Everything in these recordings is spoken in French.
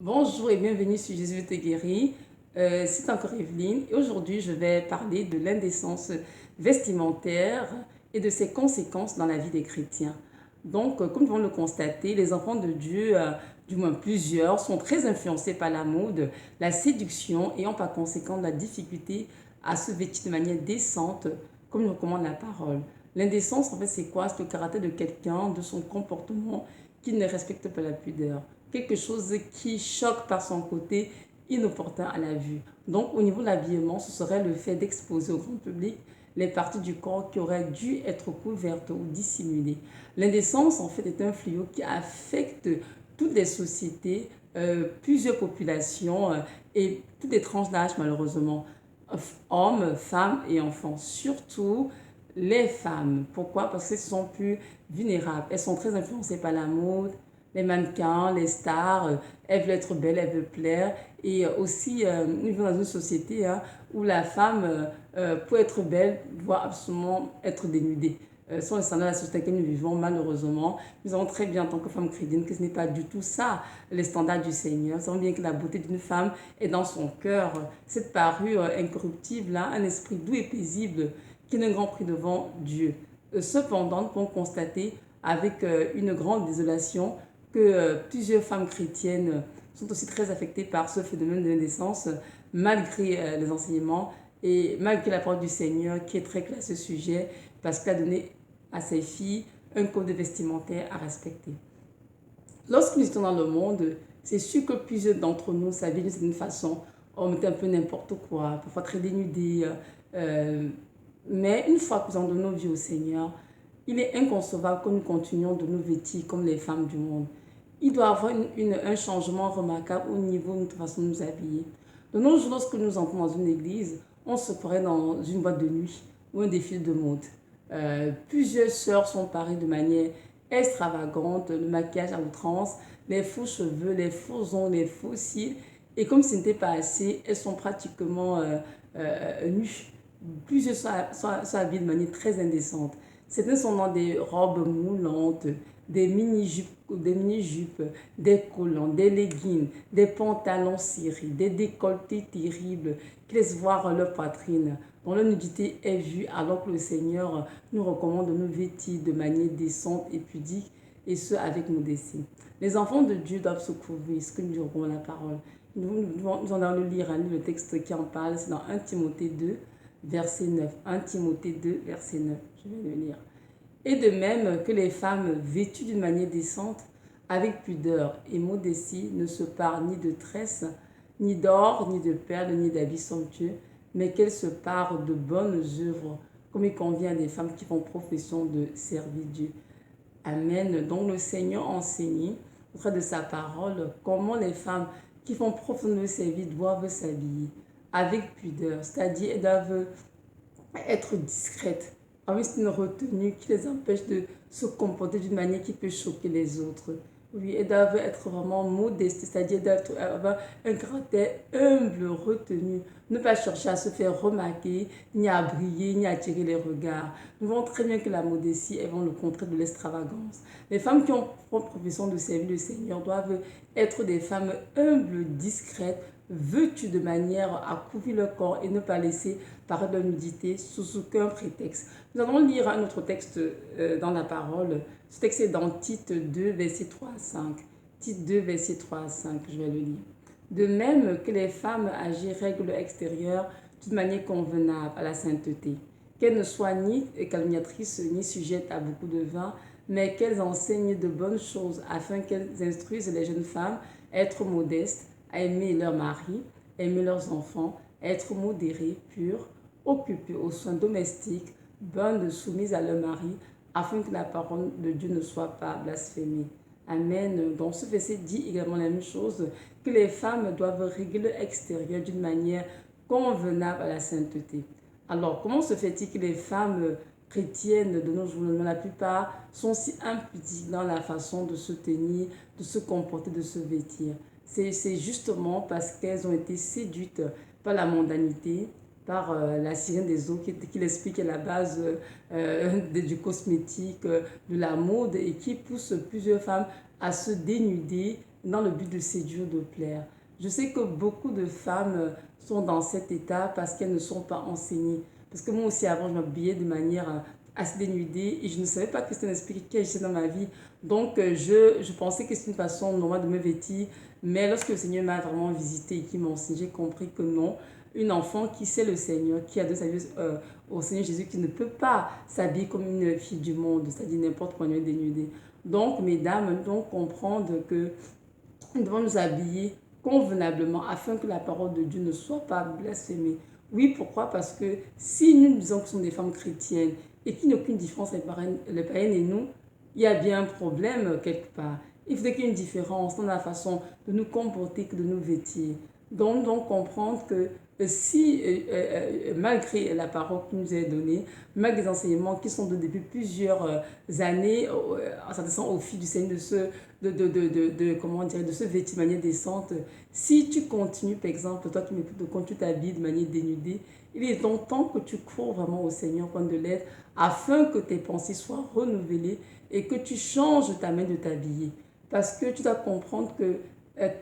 Bonjour et bienvenue sur Jésus te guérit. C'est encore Evelyne et aujourd'hui je vais parler de l'indécence vestimentaire et de ses conséquences dans la vie des chrétiens. Donc, comme nous pouvons le constater, les enfants de Dieu, du moins plusieurs, sont très influencés par la mode, la séduction et ont par conséquent la difficulté à se vêtir de manière décente, comme nous recommande la parole. L'indécence, en fait, c'est quoi? C'est le caractère de quelqu'un, de son comportement qui ne respecte pas la pudeur. Quelque chose qui choque par son côté inopportun à la vue. Donc, au niveau de l'habillement, ce serait le fait d'exposer au grand public les parties du corps qui auraient dû être couvertes ou dissimulées. L'indécence, en fait, est un fléau qui affecte toutes les sociétés, plusieurs populations et toutes les tranches d'âge, malheureusement. Hommes, femmes et enfants. Surtout les femmes. Pourquoi? Parce qu'elles sont plus vulnérables. Elles sont très influencées par la mode, les mannequins, les stars, elles veulent être belles, elles veulent plaire. Et aussi, nous vivons dans une société où la femme, pour être belle, doit absolument être dénudée. Ce sont les standards de la société que nous vivons, malheureusement. Nous savons très bien, en tant que femme chrétienne, que ce n'est pas du tout ça, les standards du Seigneur. Nous savons bien que la beauté d'une femme est dans son cœur. Cette parure incorruptible, un esprit doux et paisible qui n'a un grand prix devant Dieu. Cependant, nous pouvons constater avec une grande désolation que plusieurs femmes chrétiennes sont aussi très affectées par ce phénomène de l'indécence, malgré les enseignements et malgré la parole du Seigneur qui est très claire à ce sujet, parce qu'elle a donné à ses filles un code vestimentaire à respecter. Lorsque nous étions dans le monde, c'est sûr que plusieurs d'entre nous s'habillaient d'une certaine façon. On mettait un peu n'importe quoi, parfois très dénudés. Mais une fois que nous avons donné nos vies au Seigneur, il est inconcevable que nous continuions de nous vêtir comme les femmes du monde. Il doit y avoir un changement remarquable au niveau de notre façon de nous habiller. De nos jours, lorsque nous entrons dans une église, on se croirait dans une boîte de nuit ou un défilé de mode. Plusieurs sœurs sont parées de manière extravagante, le maquillage à outrance, les faux cheveux, les faux ongles, les faux cils. Et comme ce n'était pas assez, elles sont pratiquement nues. Plusieurs sont habillées de manière très indécente. Certains sont dans des robes moulantes, des mini-jupes, des collants, des leggings, des pantalons cirés, des décolletés terribles qui laissent voir leur poitrine, dont la nudité est vue alors que le Seigneur nous recommande de nous vêtir de manière décente et pudique, et ce avec modestie. Les enfants de Dieu doivent se couvrir, ce que nous dirons la parole. Nous en allons lire le texte qui en parle, c'est dans 1 Timothée 2, verset 9. 1 Timothée 2, verset 9. Je vais le lire. Et de même que les femmes vêtues d'une manière décente, avec pudeur et modestie, ne se parent ni de tresses, ni d'or, ni de perles, ni d'habits somptueux, mais qu'elles se parent de bonnes œuvres, comme il convient à des femmes qui font profession de servir Dieu. Amen. Donc le Seigneur enseigne, auprès de sa parole, comment les femmes qui font profession de servir doivent s'habiller avec pudeur, c'est-à-dire elles doivent être discrètes, avec une retenue qui les empêche de se comporter d'une manière qui peut choquer les autres. Oui, elles doivent être vraiment modestes, c'est-à-dire avoir un caractère humble, retenu, ne pas chercher à se faire remarquer, ni à briller, ni à attirer les regards. Nous voyons très bien que la modestie est vraiment le contraire de l'extravagance. Les femmes qui ont pour profession de servir le Seigneur doivent être des femmes humbles, discrètes, vêtues de manière à couvrir leur corps et ne pas laisser paraître leur nudité sous aucun prétexte. Nous allons lire un autre texte dans la parole. Ce texte est dans Tite 2, verset 3 à 5. Tite 2, verset 3 à 5, je vais le lire. De même que les femmes agissent règle extérieure d'une manière convenable à la sainteté, qu'elles ne soient ni calomniatrices ni sujettes à beaucoup de vin, mais qu'elles enseignent de bonnes choses afin qu'elles instruisent les jeunes femmes à être modestes, à aimer leur mari, à aimer leurs enfants, à être modérées, pures, occupées aux soins domestiques, bonnes, soumises à leur mari, afin que la parole de Dieu ne soit pas blasphémée. Amen. Donc ce verset dit également la même chose, que les femmes doivent régler leur extérieur d'une manière convenable à la sainteté. Alors, comment se fait-il que les femmes chrétiennes de nos jours, la plupart, sont si impudiques dans la façon de se tenir, de se comporter, de se vêtir? C'est justement parce qu'elles ont été séduites par la mondanité, par la sirène des eaux qui l'explique à la base du cosmétique, de la mode et qui pousse plusieurs femmes à se dénuder dans le but de séduire, de plaire. Je sais que beaucoup de femmes sont dans cet état parce qu'elles ne sont pas enseignées. Parce que moi aussi, avant, je m'habillais de manière assez dénudée et je ne savais pas que c'était un esprit qui agissait dans ma vie. Donc, je pensais que c'est une façon normale de me vêtir. Mais lorsque le Seigneur m'a vraiment visité et qui m'a enseigné, j'ai compris que non. Une enfant qui sait le Seigneur, qui a de sa vie au Seigneur Jésus, qui ne peut pas s'habiller comme une fille du monde, c'est-à-dire n'importe quoi, dénudée. Donc, mesdames, nous devons comprendre que nous devons nous habiller convenablement afin que la parole de Dieu ne soit pas blasphémée. Oui, pourquoi? Parce que si nous disons que nous sommes des femmes chrétiennes et qu'il n'y a aucune différence entre les païennes et nous, il y a bien un problème quelque part. Il faudrait qu'il y ait une différence dans la façon de nous comporter que de nous vêtir. Donc comprendre que si, malgré la parole qui nous est donnée, malgré les enseignements qui sont donnés depuis plusieurs années, en s'adressant aux filles du Seigneur comment dire, de se vêtir de manière décente, si tu continues, par exemple, toi qui m'écoutes, quand tu t'habilles de manière dénudée, il est temps que tu cours vraiment au Seigneur, prendre de l'aide, afin que tes pensées soient renouvelées et que tu changes ta main de t'habiller. Parce que tu dois comprendre que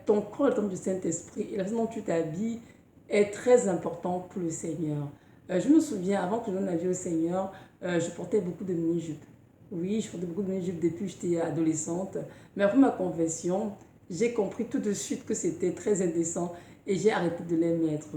ton corps est le temple du Saint-Esprit et la façon dont tu t'habilles est très important pour le Seigneur. Je me souviens, avant que je donne la vie au Seigneur, je portais beaucoup de mini-jupes. Oui, je portais beaucoup de mini-jupes depuis que j'étais adolescente. Mais après ma conversion, j'ai compris tout de suite que c'était très indécent et j'ai arrêté de les mettre.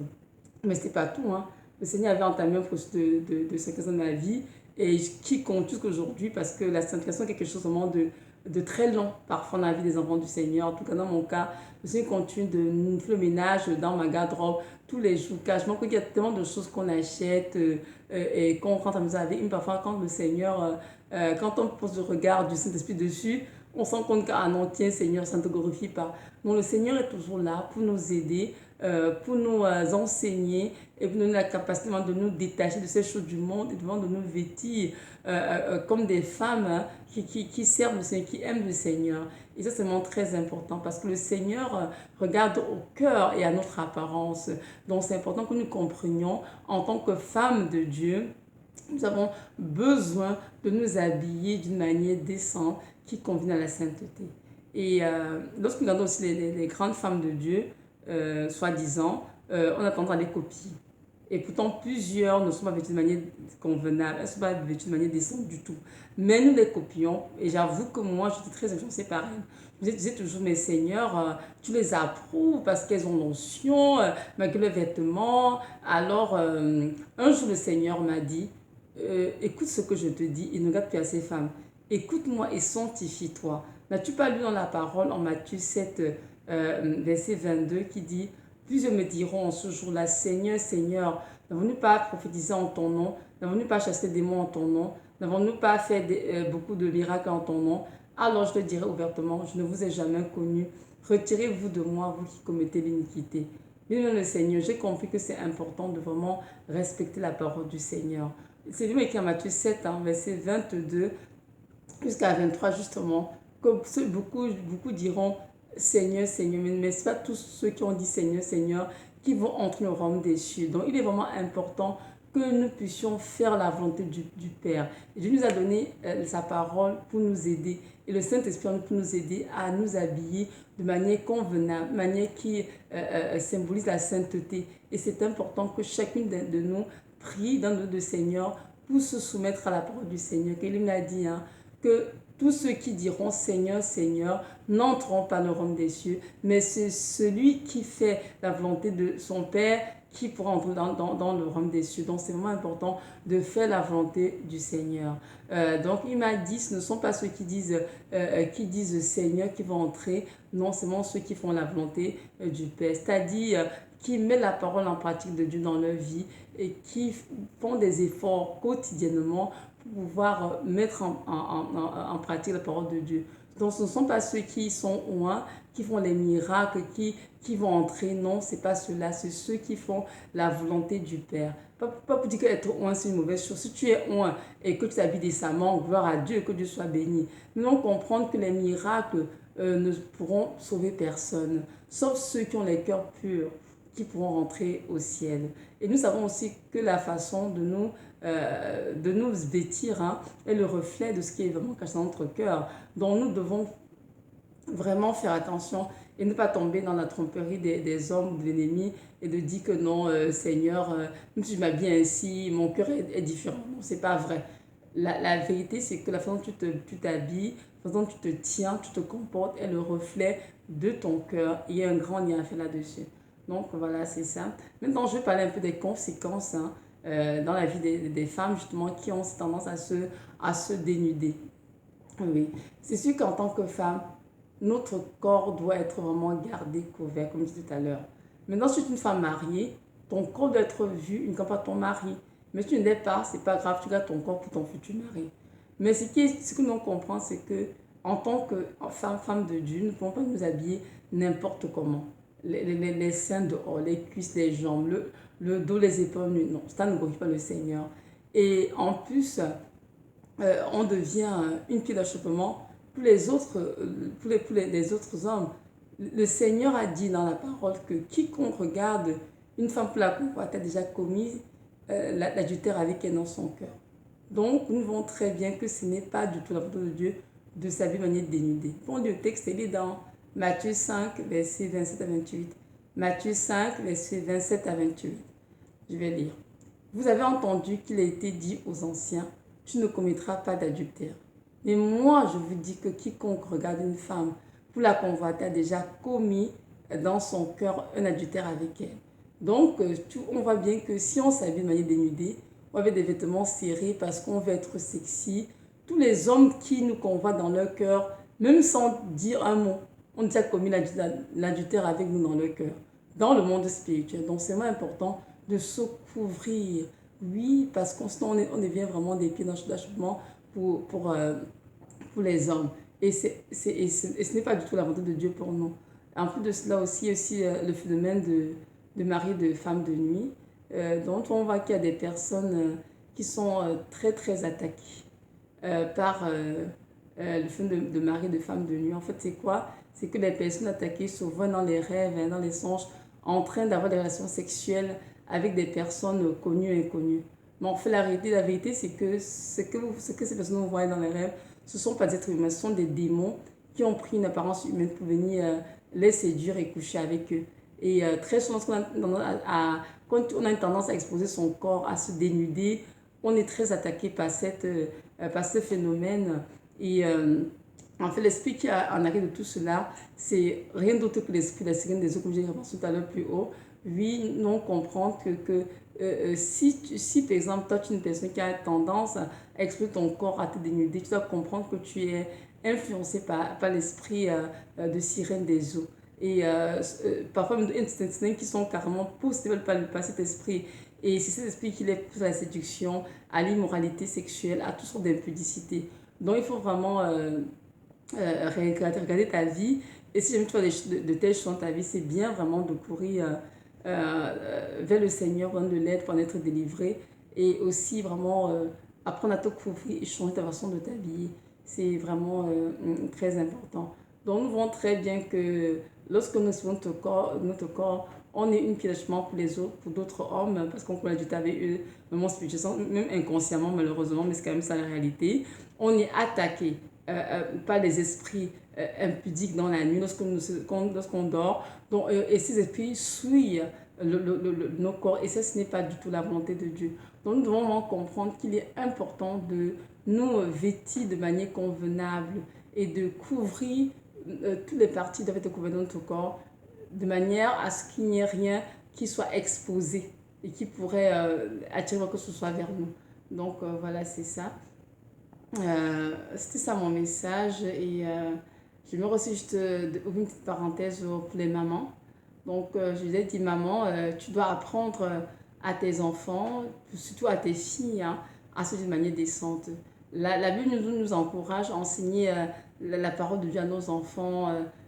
Mais ce n'était pas tout, hein. Le Seigneur avait entamé un processus de sanctification de ma vie et qui compte jusqu'aujourd'hui parce que la sanctification est quelque chose vraiment de très long, parfois dans la vie des enfants du Seigneur. En tout cas, dans mon cas, le Seigneur continue de faire le ménage dans ma garde-robe tous les jours. Car je me rends compte qu'il y a tellement de choses qu'on achète et qu'on rentre à la maison avec. Une parfois, quand le Seigneur, quand on pose le regard du Saint-Esprit dessus, on se rend compte qu'à non, tiens, Seigneur, ça ne te glorifie pas. Donc, le Seigneur est toujours là pour nous aider, pour nous enseigner et pour nous donner la capacité de nous détacher de ces choses du monde et de nous vêtir comme des femmes qui servent le Seigneur, qui aiment le Seigneur. Et ça, c'est vraiment très important parce que le Seigneur regarde au cœur et à notre apparence. Donc, c'est important que nous comprenions en tant que femmes de Dieu, nous avons besoin de nous habiller d'une manière décente qui convient à la sainteté. Et lorsque nous regardons aussi les grandes femmes de Dieu, soi-disant, on a tendance à les copier. Et pourtant, plusieurs ne sont pas vêtues de manière convenable, elles ne sont pas vêtues de manière décente du tout. Mais nous les copions, et j'avoue que moi, j'étais très influencée par elles. Je disais toujours, mes seigneurs, tu les approuves parce qu'elles ont l'onction, malgré les vêtements. Alors, un jour, le Seigneur m'a dit, écoute ce que je te dis et ne regarde plus à ces femmes. Écoute-moi et sanctifie-toi. N'as-tu pas lu dans la parole en Matthieu 7, verset 22 qui dit, plusieurs me diront en ce jour-là, Seigneur, Seigneur, n'avons-nous pas prophétisé en ton nom? N'avons-nous pas chassé des démons en ton nom? N'avons-nous pas fait beaucoup de miracles en ton nom? Alors je te dirai ouvertement, je ne vous ai jamais connu. Retirez-vous de moi, vous qui commettez l'iniquité. Bien le Seigneur, j'ai compris que c'est important de vraiment respecter la parole du Seigneur. C'est lui écrit en Matthieu 7, verset 22 jusqu'à 23 justement, que beaucoup diront Seigneur, Seigneur, mais ce n'est pas tous ceux qui ont dit Seigneur, Seigneur qui vont entrer au royaume des cieux. Donc il est vraiment important que nous puissions faire la volonté du Père. Et Dieu nous a donné sa parole pour nous aider. Et le Saint-Esprit pour nous aider à nous habiller de manière convenable, de manière qui symbolise la sainteté. Et c'est important que chacune de nous prie dans notre Seigneur pour se soumettre à la parole du Seigneur. Il nous a dit que tous ceux qui diront Seigneur, Seigneur n'entreront pas dans le royaume des cieux, mais c'est celui qui fait la volonté de son Père qui pourra entrer dans le royaume des cieux. Donc c'est vraiment important de faire la volonté du Seigneur. Donc il m'a dit, ce ne sont pas ceux qui disent Seigneur qui vont entrer, non, c'est vraiment ceux qui font la volonté du Père. C'est-à-dire qui mettent la parole en pratique de Dieu dans leur vie et qui font des efforts quotidiennement pour pouvoir mettre en pratique la parole de Dieu. Donc ce ne sont pas ceux qui sont loin, qui font les miracles, qui vont entrer. Non, ce n'est pas ceux-là, c'est ceux qui font la volonté du Père. Pas pour dire qu'être loin, c'est une mauvaise chose. Si tu es loin et que tu t'habilles décemment, gloire à Dieu, que Dieu soit béni. Nous devons comprendre que les miracles ne pourront sauver personne, sauf ceux qui ont les cœurs purs, qui pourront rentrer au ciel. Et nous savons aussi que la façon de nous vêtir est le reflet de ce qui est vraiment caché dans notre cœur. Donc nous devons vraiment faire attention et ne pas tomber dans la tromperie des hommes, de l'ennemi et de dire que non, Seigneur, même si je m'habille ainsi, mon cœur est différent. Non, c'est pas vrai. La vérité, c'est que la façon dont tu t'habilles, la façon dont tu te tiens, tu te comportes est le reflet de ton cœur. Il y a un grand lien à faire là-dessus. Donc voilà, c'est ça. Maintenant, je vais parler un peu des conséquences hein, dans la vie des femmes, justement, qui ont tendance à se dénuder. Oui, c'est sûr qu'en tant que femme, notre corps doit être vraiment gardé couvert, comme je disais tout à l'heure. Maintenant, si tu es une femme mariée, ton corps doit être vu uniquement par ton mari. Mais si tu ne l'es pas, c'est pas grave, tu gardes ton corps pour ton futur mari. Mais ce que nous comprenons, c'est que en tant que femme de Dieu, nous ne pouvons pas nous habiller n'importe comment. Les seins dehors, les cuisses, les jambes, le dos, les épaules nues. Non, ça ne glorifie pas le Seigneur. Et en plus, on devient une pierre d'achoppement pour les autres, les autres hommes. Le Seigneur a dit dans la parole que quiconque regarde une femme pour la convoiter a déjà commis l'adultère avec elle dans son cœur. Donc, nous voyons très bien que ce n'est pas du tout la volonté de Dieu de s'habiller de manière dénudée. Bon, le texte, il est dans Matthieu 5, versets 27 à 28. Matthieu 5, versets 27 à 28. Je vais lire. Vous avez entendu qu'il a été dit aux anciens, tu ne commettras pas d'adultère. Mais moi, je vous dis que quiconque regarde une femme pour la convoiter a déjà commis dans son cœur un adultère avec elle. Donc, on voit bien que si on s'habille de manière dénudée, on avait des vêtements serrés parce qu'on veut être sexy, tous les hommes qui nous convoitent dans leur cœur, même sans dire un mot, ont déjà commis l'adultère avec nous dans leur cœur, dans le monde spirituel. Donc, c'est vraiment important de se couvrir. Oui, parce qu'on on devient vraiment des pieds d'achoppement pour les hommes. Et ce n'est pas du tout la volonté de Dieu pour nous. En plus de cela aussi, il y a aussi le phénomène de mari, de femme de nuit, dont on voit qu'il y a des personnes qui sont très très attaquées par le phénomène de mari, de femme de nuit. En fait, c'est quoi? C'est que les personnes attaquées se voient dans les rêves, hein, dans les songes, en train d'avoir des relations sexuelles avec des personnes connues et inconnues. Mais en fait, la vérité, c'est que ce que ces personnes voient dans les rêves, ce ne sont pas des êtres humains, ce sont des démons qui ont pris une apparence humaine pour venir les séduire et coucher avec eux. Et très souvent, quand on a une tendance à exposer son corps, à se dénuder, on est très attaqué par ce phénomène. Et en fait, l'esprit qui a en arrière de tout cela, c'est rien d'autre que l'esprit de la sirène des eaux, comme j'ai mentionné tout à l'heure plus haut. Oui, non, comprendre que si, par exemple, toi, tu es une personne qui a tendance à exposer ton corps, à te dénuder, tu dois comprendre que tu es influencé par l'esprit de sirène des eaux. Et parfois, il y a des sirènes qui sont carrément poussées, ne veulent pas cet esprit. Et c'est cet esprit qui les pousse à la séduction, à l'immoralité sexuelle, à toutes sortes d'impudicité. Donc, il faut vraiment regarder ta vie. Et si jamais tu vois de telles choses dans ta vie, c'est bien vraiment de courir vers le Seigneur, prendre de l'aide pour en être délivré. Et aussi vraiment apprendre à te couvrir et changer ta façon de t'habiller. C'est vraiment très important. Donc nous voyons très bien que lorsque nous suivons notre corps, on est une pièce d'achoppement pour les autres, pour d'autres hommes, parce qu'on connaît du avec eux, même inconsciemment malheureusement, mais c'est quand même ça la réalité. On est attaqué par les esprits impudiques dans la nuit lorsqu'on dort. Donc, et ces esprits souillent nos corps et ça, ce n'est pas du tout la volonté de Dieu. Donc nous devons vraiment comprendre qu'il est important de nous vêtir de manière convenable et de couvrir toutes les parties doivent être couvertes dans notre corps de manière à ce qu'il n'y ait rien qui soit exposé et qui pourrait attirer quoi que ce soit vers nous. Donc voilà, c'est ça. C'était ça mon message et je me aussi juste ouvrir une petite parenthèse pour les mamans. Donc je lui ai dit maman, tu dois apprendre à tes enfants, surtout à tes filles, hein, à se dire de manière décente. La Bible nous encourage à enseigner la parole de Dieu à nos enfants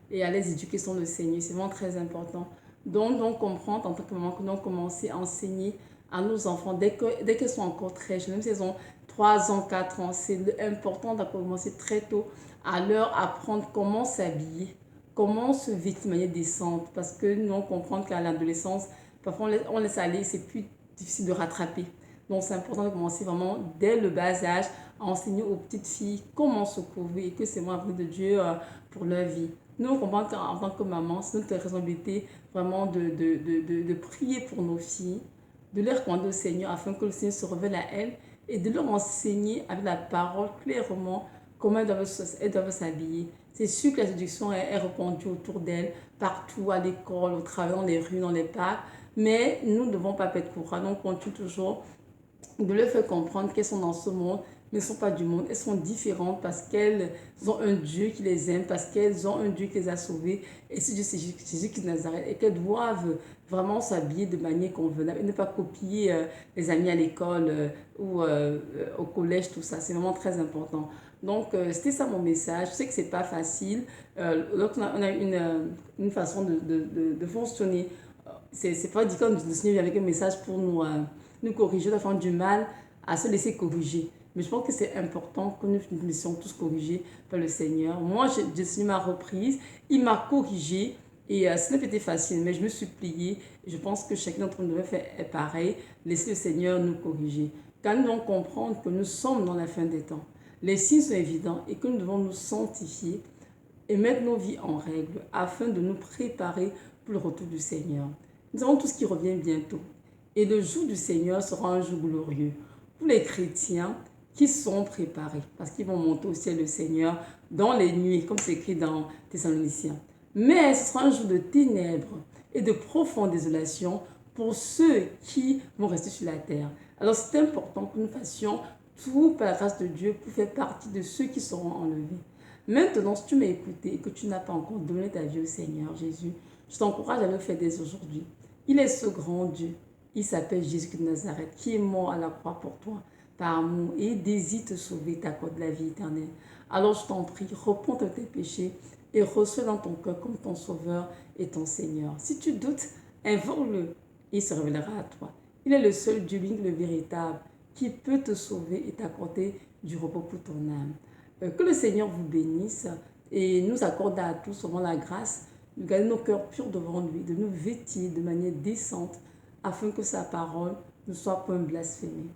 et à les éduquer sur le Seigneur. C'est vraiment très important. Donc comprendre en tant que maman que nous avons commencé à enseigner à nos enfants dès qu'elles sont encore très jeunes, même si elles ont 3 ans, 4 ans, c'est important de commencer très tôt à leur apprendre comment s'habiller, comment se vêtir de manière décente. Parce que nous, on comprend qu'à l'adolescence, parfois on laisse aller, c'est plus difficile de rattraper. Donc c'est important de commencer vraiment dès le bas âge à enseigner aux petites filles comment se couvrir et que c'est moi l'avenir de Dieu pour leur vie. Nous, comprenons qu'en tant que maman, c'est notre responsabilité vraiment de prier pour nos filles, de les recommander au Seigneur afin que le Seigneur se révèle à elles et de leur enseigner avec la parole clairement comment elles doivent s'habiller. C'est sûr que la séduction est répandue autour d'elles, partout, à l'école, au travail, dans les rues, dans les parcs, mais nous ne devons pas perdre courage. Donc, on continue toujours de leur faire comprendre qu'elles sont dans ce monde, mais elles ne sont pas du monde. Elles sont différentes parce qu'elles ont un Dieu qui les aime, parce qu'elles ont un Dieu qui les a sauvées. Et ce Dieu, c'est Jésus qui Nazareth. Et qu'elles doivent vraiment s'habiller de manière convenable et ne pas copier les amis à l'école ou au collège, tout ça. C'est vraiment très important. Donc, c'était ça mon message. Je sais que c'est pas facile. Donc, on a une façon de fonctionner. C'est pas dit comme le Seigneur avec un message pour nous corriger, nous avons du mal à se laisser corriger. Mais je pense que c'est important que nous nous laissions tous corriger par le Seigneur. Moi, je suis ma reprise, il m'a corrigé et ce n'a pas été facile, mais je me suis pliée. Je pense que chacun d'entre nous devrait faire pareil, laisser le Seigneur nous corriger. Car nous devons comprendre que nous sommes dans la fin des temps. Les signes sont évidents et que nous devons nous sanctifier et mettre nos vies en règle afin de nous préparer pour le retour du Seigneur. Nous avons tout ce qui revient bientôt. Et le jour du Seigneur sera un jour glorieux pour les chrétiens qui sont préparés, parce qu'ils vont monter au ciel le Seigneur dans les nuits, comme c'est écrit dans Thessaloniciens. Mais ce sera un jour de ténèbres et de profonde désolation pour ceux qui vont rester sur la terre. Alors c'est important que nous fassions tout par la grâce de Dieu pour faire partie de ceux qui seront enlevés. Maintenant, si tu m'as écouté et que tu n'as pas encore donné ta vie au Seigneur Jésus, je t'encourage à le faire dès aujourd'hui. Il est ce grand Dieu. Il s'appelle Jésus de Nazareth, qui est mort à la croix pour toi, par amour, et il désire te sauver, t'accorder la vie éternelle. Alors je t'en prie, repens de tes péchés et reçois dans ton cœur comme ton sauveur et ton Seigneur. Si tu doutes, invoque-le, il se révélera à toi. Il est le seul Dieu, l'unique, le véritable, qui peut te sauver et t'accorder du repos pour ton âme. Que le Seigneur vous bénisse et nous accorde à tous vraiment la grâce de garder nos cœurs purs devant lui, de nous vêtir de manière décente afin que sa parole ne soit point blasphémée.